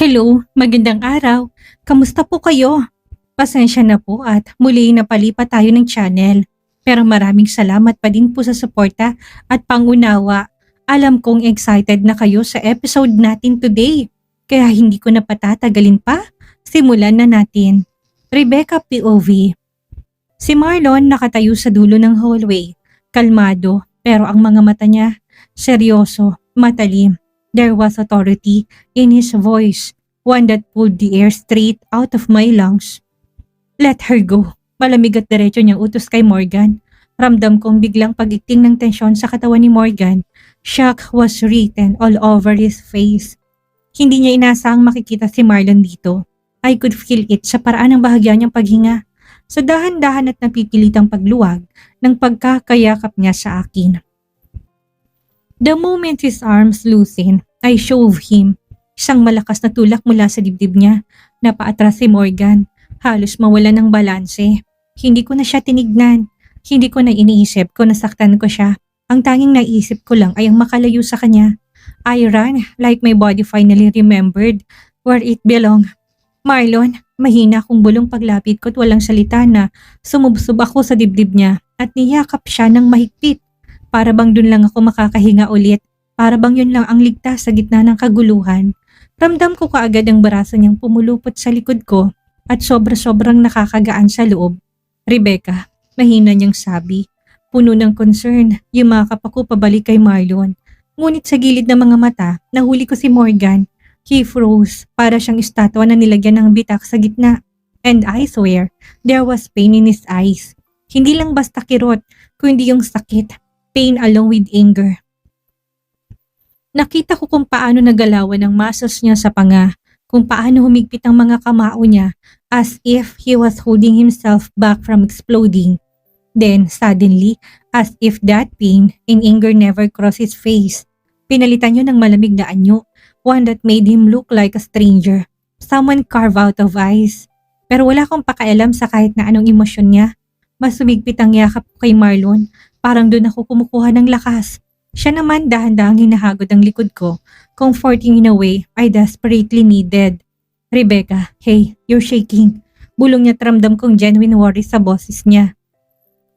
Hello, magandang araw. Kamusta po kayo? Pasensya na po at muli napalipat tayo ng channel. Pero maraming salamat pa din po sa suporta at pangunawa. Alam kong excited na kayo sa episode natin today. Kaya hindi ko na patatagalin pa. Simulan na natin. Rebecca POV. Si Marlon nakatayo sa dulo ng hallway. Kalmado, pero ang mga mata niya, seryoso, matalim. There was authority in his voice, one that pulled the air straight out of my lungs. Let her go. Malamig at diretso niyang utos kay Morgan. Ramdam kong biglang pagigting ng tensyon sa katawan ni Morgan. Shock was written all over his face. Hindi niya inaasahang makikita si Marlon dito. I could feel it sa paraan ng bahagya niyang paghinga. Sa dahan-dahan at napipilitang pagluwag ng pagkakayakap niya sa akin. The moment his arms loosened, I shove him. Isang malakas na tulak mula sa dibdib niya. Napaatras si Morgan. Halos mawala ng balanse. Hindi ko na siya tinignan. Hindi ko na iniisip kung nasaktan ko siya. Ang tanging naisip ko lang ay ang makalayo sa kanya. I ran like my body finally remembered where it belonged. Marlon, mahina akong bulong paglapit ko't walang salita na sumubsob ako sa dibdib niya at niyakap siya ng mahigpit. Para bang dun lang ako makakahinga ulit. Para bang yun lang ang ligtas sa gitna ng kaguluhan. Ramdam ko kaagad ang baraso niyang pumulupot sa likod ko at sobra-sobrang nakakagaan sa loob. Rebecca, mahina niyang sabi. Puno ng concern, yumakap ako pabalik kay Marlon. Ngunit sa gilid ng mga mata, nahuli ko si Morgan. He froze, para siyang estatwa na nilagyan ng bitak sa gitna. And I swear, there was pain in his eyes. Hindi lang basta kirot, kundi yung sakit. Pain along with anger. Nakita ko kung paano nagalawan ng muscles niya sa panga, kung paano humigpit ang mga kamao niya as if he was holding himself back from exploding. Then, suddenly, as if that pain and anger never crossed his face, pinalitan niya ng malamig na anyo, one that made him look like a stranger, someone carved out of ice. Pero wala akong pakialam sa kahit na anong emosyon niya. Mas sumigpit ang yakap ko kay Marlon. Parang doon ako kumukuha ng lakas. Siya naman dahan-dahang hinahagod ang likod ko, comforting in a way I desperately needed. Rebecca, hey, you're shaking. Bulong niya, ramdam kong genuine worry sa boses niya.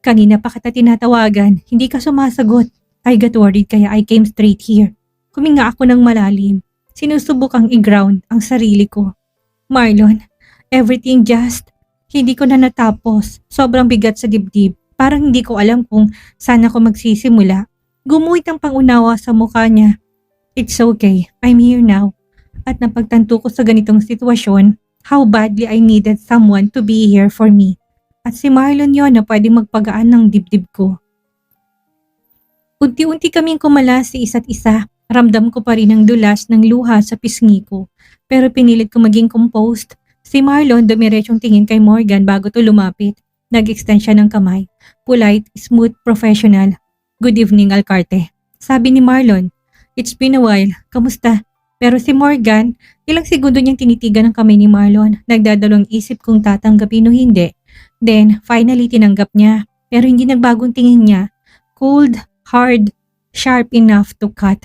Kanina pa kita tinatawagan, hindi ka sumasagot. I got worried kaya I came straight here. Kuminga ako ng malalim. Sinusubukang i-ground ang sarili ko. Marlon, everything just, hindi ko na natapos. Sobrang bigat sa dibdib. Parang hindi ko alam kung saan ako magsisimula. Gumuhit ang pangunawa sa mukha niya. It's okay, I'm here now. At napagtanto ko sa ganitong sitwasyon, how badly I needed someone to be here for me. At si Marlon yon na pwedeng magpagaan ng dibdib ko. Unti-unti kaming kumalas si isa't isa. Ramdam ko pa rin ang dulas ng luha sa pisngi ko. Pero pinilit ko maging composed. Si Marlon dumiretsong tingin kay Morgan bago to lumapit. Nag-extend siya ng kamay. Polite, smooth, professional. Good evening, Alcarte. Sabi ni Marlon. It's been a while. Kamusta? Pero si Morgan, ilang segundo niyang tinitigan ang kamay ni Marlon. Nagdadalawang isip kung tatanggapin o hindi. Then, finally tinanggap niya. Pero hindi nagbagong tingin niya. Cold, hard, sharp enough to cut.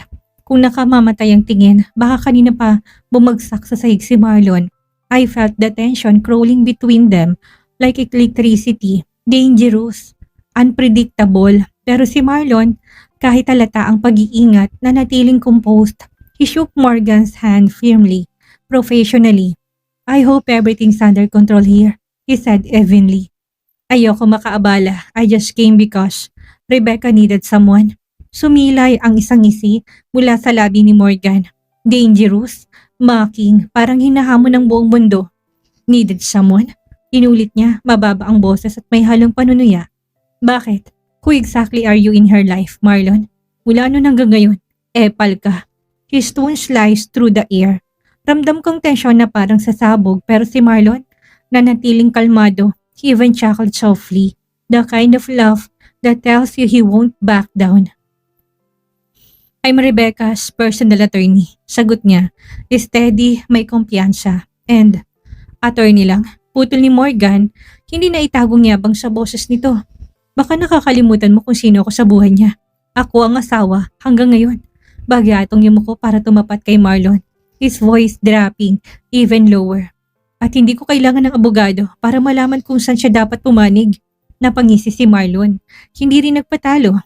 Kung nakamamatay ang tingin, baka kanina pa bumagsak sa sahig si Marlon. I felt the tension crawling between them. Like electricity, dangerous, unpredictable. Pero si Marlon, kahit halata ang pag-iingat, nanatiling composed. He shook Morgan's hand firmly, professionally. I hope everything's under control here, he said evenly. Ayoko makaabala, I just came because Rebecca needed someone. Sumilay ang isang ngisi mula sa labi ni Morgan. Dangerous, mocking, parang hinahamon ng buong mundo. Needed someone? Inulit niya, mababa ang boses at may halong panunuya. Bakit? Who exactly are you in her life, Marlon? Mula noon hanggang ngayon, epal ka. His tone sliced through the air. Ramdam kong tensyon na parang sasabog pero si Marlon, nanatiling kalmado, he even chuckled softly. The kind of laugh that tells you he won't back down. I'm Rebecca's personal attorney. Sagot niya, steady, may kumpiyansa. And, attorney lang. Putol ni Morgan, hindi na itagong yabang sa boses nito. Baka nakakalimutan mo kung sino ako sa buhay niya. Ako ang asawa hanggang ngayon. Bagyatong yumuko para tumapat kay Marlon. his voice dropping even lower. At hindi ko kailangan ng abogado para malaman kung saan siya dapat pumanig. Napangisi si Marlon. Hindi rin nagpatalo.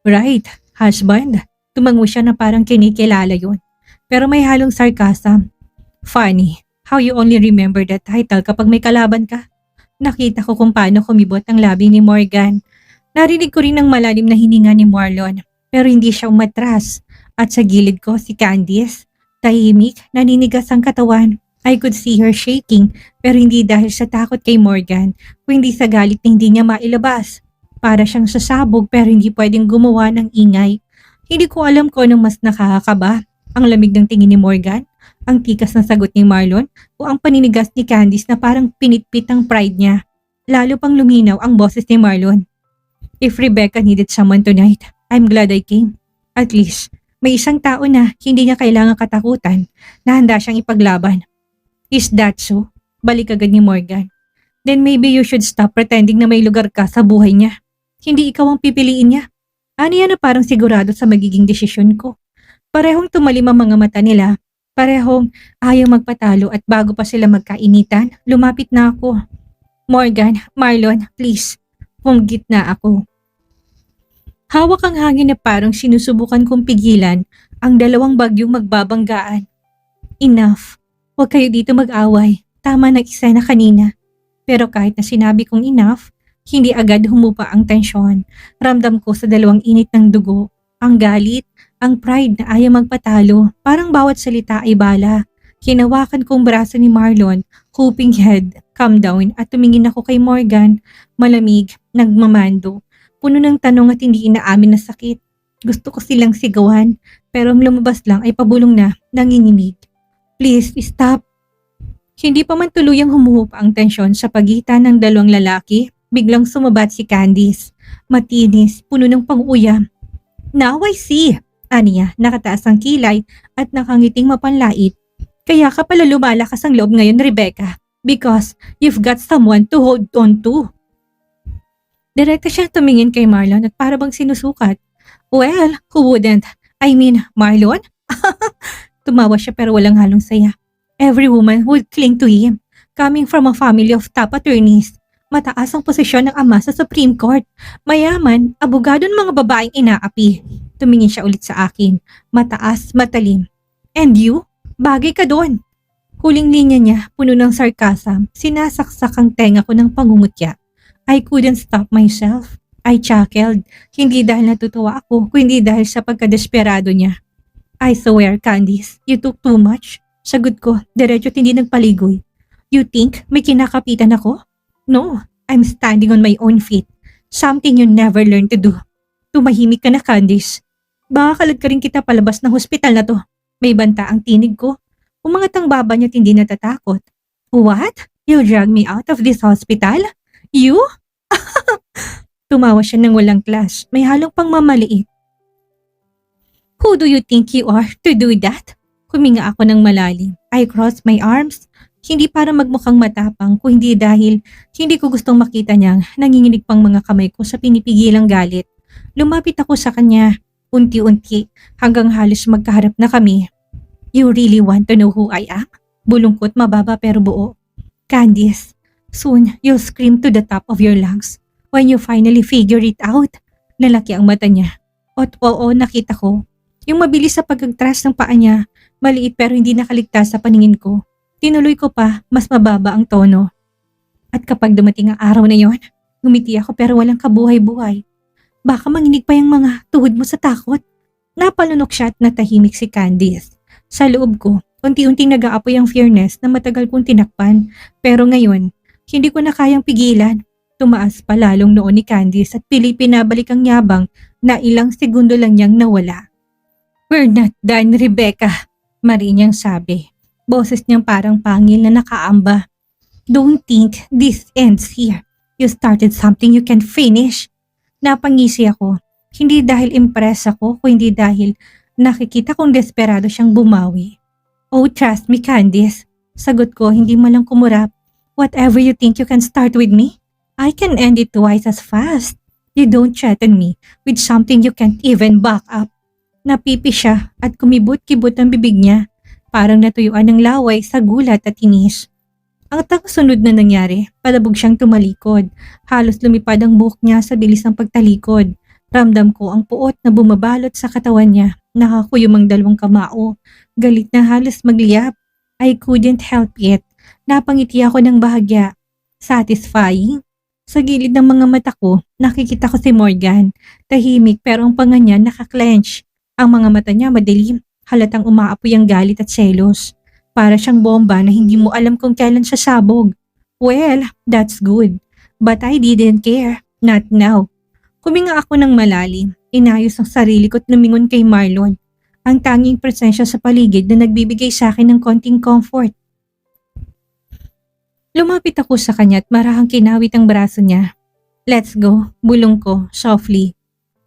Right, husband. Tumango siya na parang kinikilala yun. Pero may halong sarcasm. Funny, how you only remember that title kapag may kalaban ka. Nakita ko kung paano kumibot ang labi ni Morgan. Narinig ko rin ang malalim na hininga ni Marlon. Pero hindi siya umatras. At sa gilid ko si Candice. Tahimik, naninigas ang katawan. I could see her shaking, pero hindi dahil sa takot kay Morgan, kundi sa galit na hindi niya mailabas. Para siyang sasabog pero hindi pwedeng gumawa ng ingay. Hindi ko alam kung anong mas nakakakaba, ang lamig ng tingin ni Morgan, ang tikas na sagot ni Marlon, o ang paninigas ni Candice na parang pinitpit ang pride niya. Lalo pang luminaw ang boses ni Marlon. If Rebecca needed someone tonight, I'm glad I came. At least, may isang tao na hindi niya kailangang katakutan na handa siyang ipaglaban. Is that so? Balik agad ni Morgan. Then maybe you should stop pretending na may lugar ka sa buhay niya. Hindi ikaw ang pipiliin niya. Ano yan na parang sigurado sa magiging desisyon ko? Parehong tumalim ang mga mata nila. Parehong ayaw magpatalo at bago pa sila magkainitan, lumapit na ako. Morgan, Marlon, please. Humgit na ako. Hawak ang hangin na parang sinusubukan kong pigilan ang dalawang bagyong magbabanggaan. Enough. Huwag kayo dito mag-away. Tama na eksena kanina. Pero kahit na sinabi kong enough, hindi agad humupa ang tensyon. Ramdam ko sa dalawang init ng dugo. Ang galit, ang pride na ayaw magpatalo. Parang bawat salita ay bala. Hinawakan kong braso ni Marlon, hooping head, calm down at tumingin ako kay Morgan. Malamig, nagmamando. Puno ng tanong at hindi inaamin na sakit. Gusto ko silang sigawan, pero ang lumabas lang ay pabulong na, nanginginig. Please, stop. Hindi pa man tuluyang humuhupa ang tensyon sa pagitan ng dalawang lalaki, biglang sumabat si Candice. Matinis, puno ng pang-uya. Now I see. Aniya, nakataas ang kilay at nakangiting mapanlait. Kaya ka pala lumalakas ang loob ngayon, Rebecca. Because you've got someone to hold on to. Direkta siya tumingin kay Marlon at para bang sinusukat. Well, who wouldn't? I mean, Marlon? Tumawa siya pero walang halong saya. Every woman would cling to him. Coming from a family of top attorneys. Mataas ang posisyon ng ama sa Supreme Court. Mayaman, abogado ng mga babaeng inaapi. Tumingin siya ulit sa akin. Mataas, matalim. And you? Bagay ka doon. Huling linya niya, puno ng sarcasm. Sinasaksak ang tenga ko ng pangungutya. I couldn't stop myself. I chuckled. Hindi dahil natutuwa ako, kundi dahil sa pagkadesperado niya. I swear, Candice, you took too much. Sagot ko, diretso hindi nagpaligoy. You think may kinakapitan ako? No, I'm standing on my own feet. Something you never learned to do. Tumahimik ka na, Candice. Baka kalad ka rin kita palabas ng hospital na to. May banta ang tinig ko. Umangat ang baba niya at hindi natatakot. What? You drag me out of this hospital? You? Tumawa siya ng walang class. May halong pang mamaliit. Who do you think you are to do that? Huminga ako ng malalim. I crossed my arms. Hindi para magmukhang matapang, kundi dahil hindi ko gustong makita niyang nanginginig pang mga kamay ko sa pinipigilang galit. Lumapit ako sa kanya, unti-unti, hanggang halos magkaharap na kami. You really want to know who I am? Bulungkot, mababa pero buo. Candice, soon you'll scream to the top of your lungs when you finally figure it out. Lalaki ang mata niya. At oo, nakita ko. Yung mabilis sa pagkagtras ng paa niya, maliit pero hindi nakaligtas sa paningin ko. Tinuloy ko pa, mas mababa ang tono. At kapag dumating ang araw na yon, ngumiti ako pero walang kabuhay-buhay. Baka manginig pa yung mga tuhod mo sa takot. Napalunok siya at natahimik si Candice. Sa loob ko, unti-unting nag-aapoy ang fairness na matagal kong tinakpan. Pero ngayon, hindi ko na kayang pigilan. Tumaas pa lalong noon ni Candice at pili pinabalik ang yabang na ilang segundo lang niyang nawala. We're not done, Rebecca, Marinyang sabi. Boses niyang parang pangil na nakaamba. Don't think this ends here. You started something you can finish. Napangisi ako. Hindi dahil impress ako, kundi dahil nakikita kong desperado siyang bumawi. Oh, trust me, Candice. Sagot ko, hindi mo lang kumurap. Whatever you think you can start with me, I can end it twice as fast. You don't threaten me with something you can't even back up. Napipi siya at kumibot-kibot ang bibig niya. Parang natuyuan ng laway sa gulat at inis. Ang tagasunod na nangyari, palabog siyang tumalikod. Halos lumipad ang buhok niya sa bilis ng pagtalikod. Ramdam ko ang puot na bumabalot sa katawan niya. Nakakuyom ang dalawang kamao. Galit na halos magliyab. I couldn't help it. Napangiti ako ng bahagya. Satisfying. Sa gilid ng mga mata ko, nakikita ko si Morgan. Tahimik pero ang panga niya nakaklench. Ang mga mata niya madilim. Halatang umaapoy ang galit at selos. Para siyang bomba na hindi mo alam kung kailan sasabog. Well, that's good. But I didn't care. Not now. Huminga ako ng malalim. Inayos ang sarili ko at lumingon kay Marlon. Ang tanging presensya sa paligid na nagbibigay sa akin ng konting comfort. Lumapit ako sa kanya at marahang kinawit ang braso niya. Let's go, bulong ko, softly.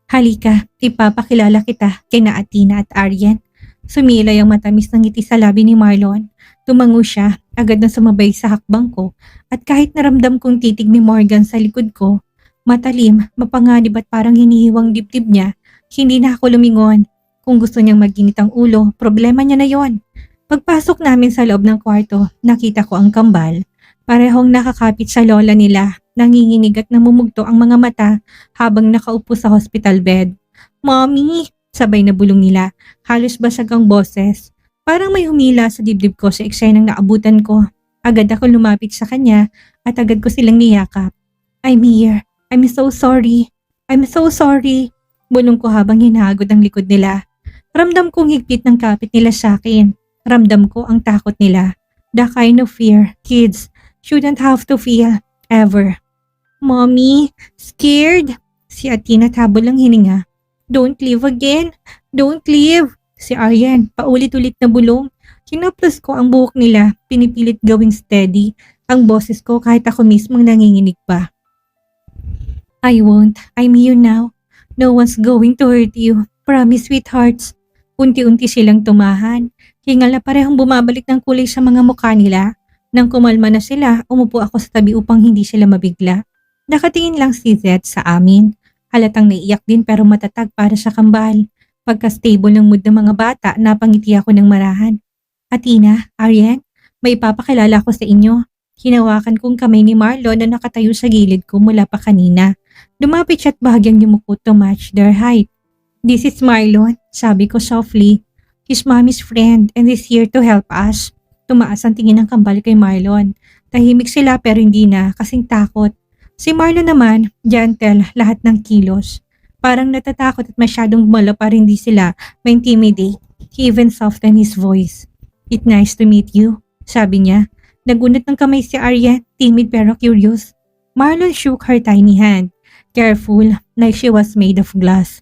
Halika, ipapakilala kita kina Athena at Aryan. Sumilay ang matamis ng ngiti sa labi ni Marlon. Tumango siya, agad na sumabay sa hakbang ko at kahit naramdam kong titig ni Morgan sa likod ko, matalim, mapanganib at parang hinihiwang dibdib niya, hindi na ako lumingon. Kung gusto niyang maginit ang ulo, problema niya na yon. Pagpasok namin sa loob ng kwarto, nakita ko ang kambal. Parehong nakakapit sa lola nila, nanginginig at namumugto ang mga mata habang nakaupo sa hospital bed. Mommy! Sabay na bulong nila, halos basag ang boses. Parang may humila sa dibdib ko sa eksenang naabutan ko. Agad ako lumapit sa kanya at agad ko silang niyakap. I'm here. I'm so sorry. I'm so sorry. Bulong ko habang hinahagod ang likod nila. Ramdam kong higpit ng kapit nila sa akin. Ramdam ko ang takot nila. The kind of fear kids shouldn't have to feel ever. Mommy, scared? Si Athena tabol ang hininga. Don't leave again. Don't leave. Si Aryan, paulit-ulit na bulong. Kinaplas ko ang buhok nila, pinipilit gawing steady ang boses ko kahit ako mismong nanginginig pa. I won't. I'm here now. No one's going to hurt you. Promise, sweethearts. Unti-unti silang tumahan. Hingal na parehong bumabalik ng kulay sa mga mukha nila. Nang kumalma na sila, umupo ako sa tabi upang hindi sila mabigla. Nakatingin lang si Zed sa amin. Halatang naiiyak din pero matatag para sa kambal. Pagka-stable ng mood ng mga bata, napangiti ako ng marahan. Athena, Aryan, may ipapakilala ko sa inyo. Hinawakan kong kamay ni Marlon na nakatayo sa gilid ko mula pa kanina. Lumapit siya at bahagyang yumuko to match their height. This is Marlon, sabi ko softly. He's mommy's friend and is here to help us. Tumaas ang tingin ng kambal kay Marlon. Tahimik sila pero hindi na kasing takot. Si Marlon naman, gentle lahat ng kilos. Parang natatakot at masyadong gumalaw para hindi sila ma-intimidate. He even softened his voice. It's nice to meet you, sabi niya. Nagunat ng kamay si Arya, timid pero curious. Marlon shook her tiny hand, careful, like she was made of glass.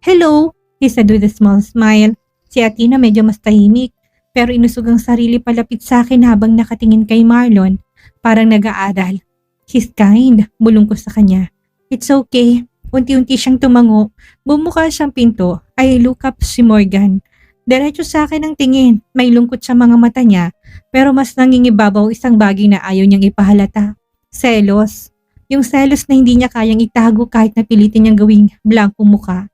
Hello, he said with a small smile. Si Athena medyo mas tahimik, pero inusog ang sarili palapit sa akin habang nakatingin kay Marlon. Parang nag-aaral. He's kind, bulong ko sa kanya. It's okay. Unti-unti siyang tumango. Bumuka siyang pinto. I look up si Morgan. Diretso sa akin ang tingin. May lungkot sa mga mata niya. Pero mas nangingibabaw isang bagay na ayaw niyang ipahalata. Selos. Yung selos na hindi niya kayang itago kahit napilitin niyang gawing blankong muka.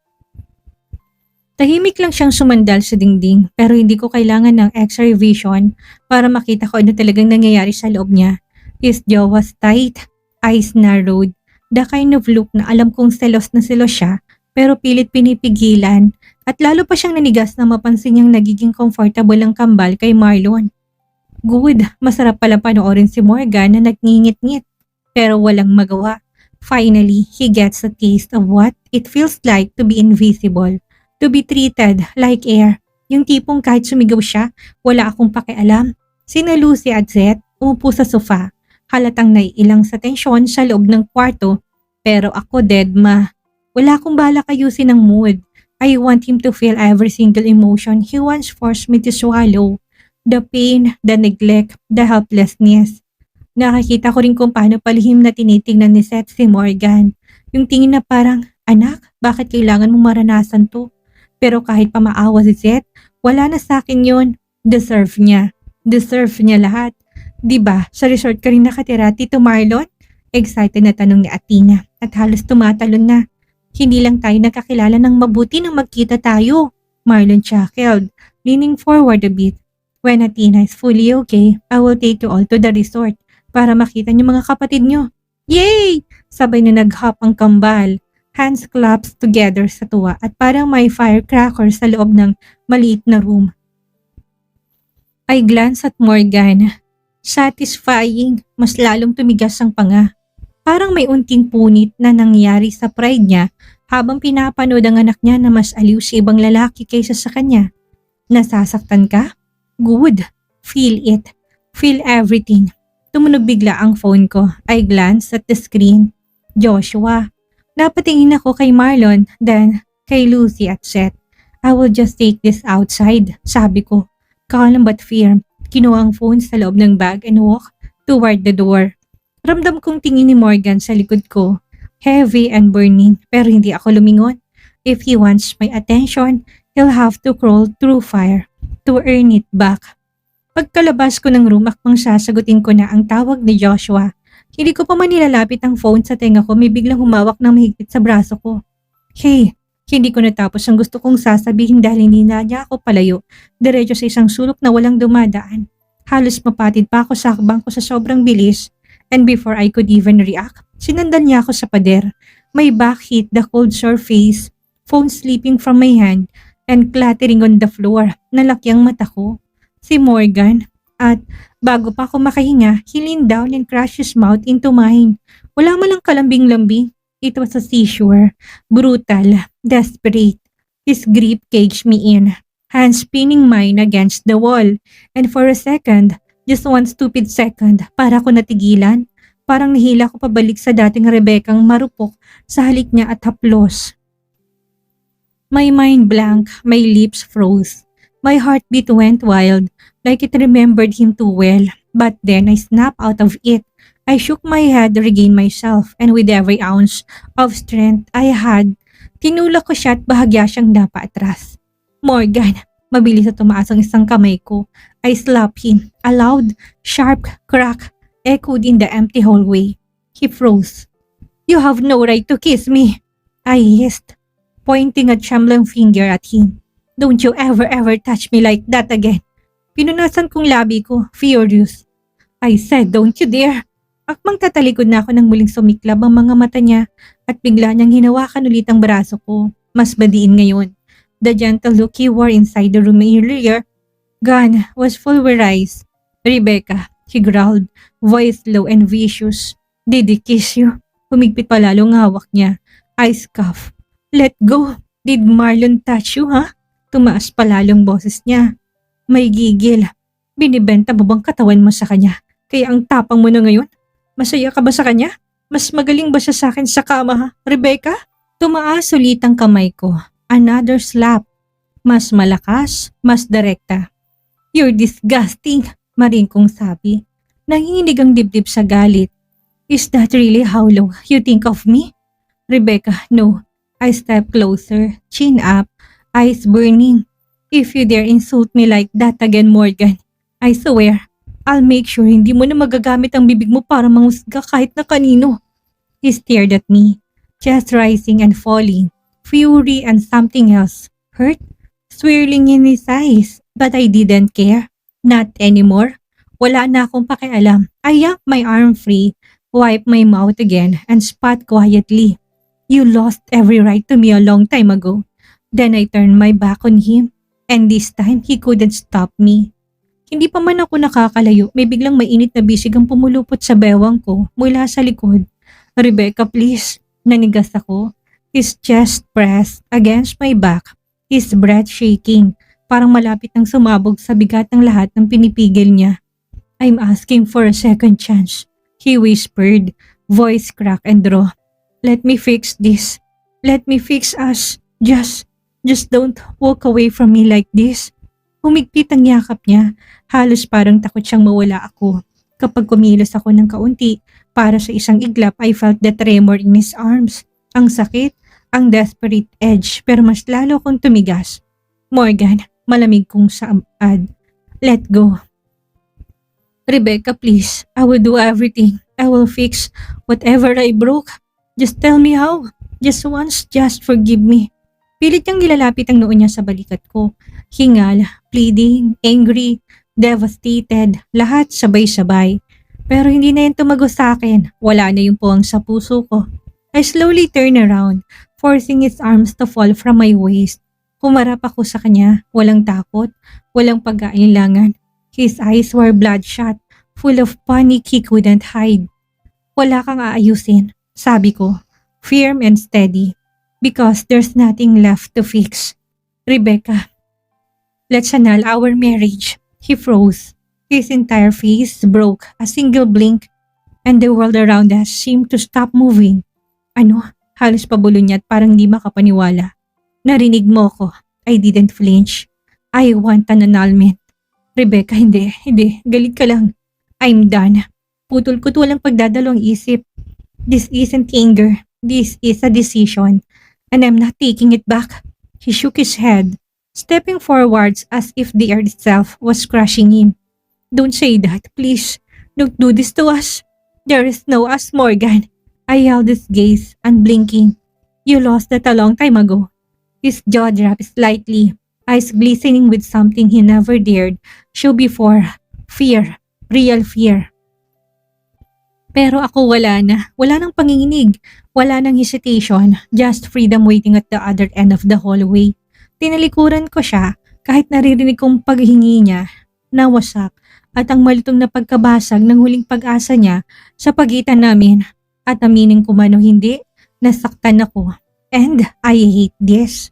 Tahimik lang siyang sumandal sa dingding pero hindi ko kailangan ng X-ray vision para makita ko ano talagang nangyayari sa loob niya. His jaw was tight, eyes narrowed, the kind of look na alam kong selos na selos siya pero pilit pinipigilan at lalo pa siyang nanigas na mapansin niyang nagiging comfortable ang kambal kay Marlon. Good, masarap pala panoorin si Morgan na nagngingit-ngit pero walang magawa. Finally, he gets a taste of what it feels like to be invisible, to be treated like air. Yung tipong kahit sumigaw siya, wala akong pakialam. Sina Lucy at Zed umupo sa sofa. Halatang naiilang sa tensyon sa loob ng kwarto pero ako deadma. Wala akong balak ayusin ang mood. I want him to feel every single emotion he once forced me to swallow. The pain, the neglect, the helplessness. Nakakita ko rin kung paano palihim na tinitingnan ni Seth si Morgan. Yung tingin na parang, anak, bakit kailangan mong maranasan to? Pero kahit pa maawa si Seth, wala na sa akin yun. Deserve niya. Deserve niya lahat. Diba, sa resort ka rin nakatira, Tito Marlon? Excited na tanong ni Athena at halos tumatalon na. Hindi lang tayo nakakilala ng mabuti nang magkita tayo. Marlon chuckled, leaning forward a bit. When Athena is fully okay, I will take you all to the resort para makita niyo mga kapatid niyo. Yay! Sabay na naghap ang kambal. Hands claps together sa tuwa at parang may firecracker sa loob ng maliit na room. I glance at Morgan. Satisfying, mas lalong tumigas ang panga. Parang may unting punit na nangyari sa pride niya habang pinapanood ang anak niya na mas aliw sa ibang lalaki kaysa sa kanya. Nasasaktan ka? Good. Feel it. Feel everything. Tumunog bigla ang phone ko. I glance at the screen. Joshua. Napatingin ako kay Marlon, then kay Lucy at Seth. I will just take this outside, sabi ko. Calm but firm. Kinuha ang phone sa loob ng bag and walk toward the door. Ramdam kong tingin ni Morgan sa likod ko. Heavy and burning, pero hindi ako lumingon. If he wants my attention, he'll have to crawl through fire to earn it back. Pagkalabas ko ng room, akmang sasagutin ko na ang tawag ni Joshua. Hindi ko pa man nilalapit ang phone sa tenga ko, may biglang humawak ng mahigpit sa braso ko. Hey, hindi ko natapos ang gusto kong sasabihin dahil hindi na niya ako palayo. Diretso sa isang sulok na walang dumadaan. Halos mapatid pa ako sa hakbang ko sa sobrang bilis. And before I could even react, sinundan niya ako sa pader. My back hit the cold surface, phone slipping from my hand and clattering on the floor. Nalaki ang mata ko. Si Morgan. At bago pa ako makahinga, he leaned down and crashed his mouth into mine. Wala man lang kalambing-lambing. It was a seizure. Brutal. Desperate. His grip caged me in. Hands pinning mine against the wall. And for a second, just one stupid second, para ko natigilan. Parang nahila ko pabalik sa dating Rebeccaang marupok sa halik niya at haplos. My mind blank, my lips froze. My heartbeat went wild, like it remembered him too well. But then I snapped out of it. I shook my head to regain myself, and with every ounce of strength I had, tinulak ko siya at bahagya siyang dapa atras. Morgan, mabilis na tumaas ang isang kamay ko. I slapped him. A loud, sharp crack echoed in the empty hallway. He froze. You have no right to kiss me, I hissed, pointing a trembling finger at him. Don't you ever touch me like that again. Pinunasan kong labi ko, furious. I said, don't you dare. Akmang tatalikod na ako nang muling sumiklab ang mga mata niya at bigla niyang hinawakan ulit ang braso ko. Mas badiin ngayon. The gentle look he wore inside the room earlier gone was full with eyes. Rebecca, he growled, voice low and vicious. Did he kiss you? Humigpit pa lalong hawak niya. I scoffed. Let go. Did Marlon touch you, ha? Tumaas pa lalong boses niya. May gigil. Binibenta mo bang katawan mo sa kanya? Kaya ang tapang mo na ngayon? Masaya ka ba sa kanya? Mas magaling ba siya sa akin sa kama, ha? Rebecca? Tumaas ulit ang kamay ko. Another slap. Mas malakas, mas direkta. You're disgusting, maring kong sabi. Nanginginig ang dibdib sa galit. Is that really how low you think of me? Rebecca, no. I step closer, chin up, eyes burning. If you dare insult me like that again, Morgan, I swear, I'll make sure hindi mo na magagamit ang bibig mo para mangusga kahit na kanino. He stared at me, chest rising and falling, fury and something else, hurt, swirling in his eyes. But I didn't care. Not anymore. Wala na akong pakialam. I yanked my arm free, wiped my mouth again, and spat quietly. You lost every right to me a long time ago. Then I turned my back on him, and this time he couldn't stop me. Hindi pa man ako nakakalayo, may biglang mainit na bisig ang pumulupot sa bewang ko mula sa likod. Rebecca, please. Nanigas ako. His chest pressed against my back, his breath shaking. Parang malapit nang sumabog sa bigat ng lahat ng pinipigil niya. I'm asking for a second chance, he whispered, voice crack and raw. Let me fix this. Let me fix us. Just don't walk away from me like this. Humigpit ang yakap niya. Halos parang takot siyang mawala ako. Kapag kumilos ako ng kaunti, para sa isang iglap, I felt the tremor in his arms. Ang sakit, ang desperate edge, pero mas lalo kong tumigas. Morgan, malamig kong saad. Let go. Rebecca, please. I will do everything. I will fix whatever I broke. Just tell me how. Just once, just forgive me. Pilit niyang nilalapit ang noo niya sa balikat ko. Hingal, pleading, angry, devastated, lahat sabay-sabay. Pero hindi na yun tumago sa akin. Wala na yung puwang sa puso ko. I slowly turned around, forcing his arms to fall from my waist. Humarap ako sa kanya, walang takot, walang pag-aalinlangan. His eyes were bloodshot, full of panic he couldn't hide. Wala kang aayusin, sabi ko, firm and steady, because there's nothing left to fix. Rebecca, let's annul our marriage. He froze. His entire face broke a single blink, and the world around us seemed to stop moving. Ano? Halos pabulo niya at parang di makapaniwala. Narinig mo ko. I didn't flinch. I want an annulment. Rebecca, hindi. Galit ka lang. I'm done. Putol ko't walang pagdadalawang isip. This isn't anger. This is a decision. And I'm not taking it back. He shook his head, stepping forwards as if the earth itself was crushing him. Don't say that, please. Don't do this to us. There is no us, Morgan. I held his gaze, unblinking. You lost that a long time ago. His jaw dropped slightly, eyes glistening with something he never dared show before. Fear. Real fear. Pero ako wala na. Wala nang panginginig. Wala nang hesitation. Just freedom waiting at the other end of the hallway. Tinalikuran ko siya kahit naririnig kong paghingi niya. Nawasak at ang malutong na pagkabasag ng huling pag-asa niya sa pagitan namin. At aminin ko man o hindi, nasaktan ako. And I hate this.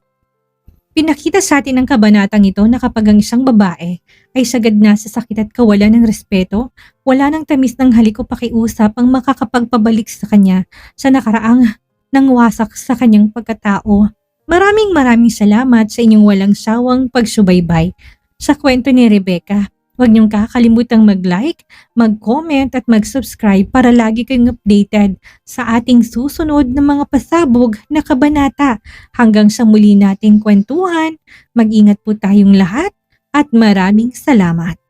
Pinakita sa atin ng kabanatang ito na kapag ang isang babae ay sagad na sa sakit at kawalan ng respeto, wala nang tamis ng halik o pakiusap ang makakapagpabalik sa kanya sa nakaraang nang wasak sa kanyang pagkatao. Maraming salamat sa inyong walang sawang pagsubaybay sa kwento ni Rebecca. Huwag niyong kakalimutang mag-like, mag-comment at mag-subscribe para lagi kayong updated sa ating susunod na mga pasabog na kabanata. Hanggang sa muli nating kwentuhan, mag-ingat po tayong lahat at maraming salamat.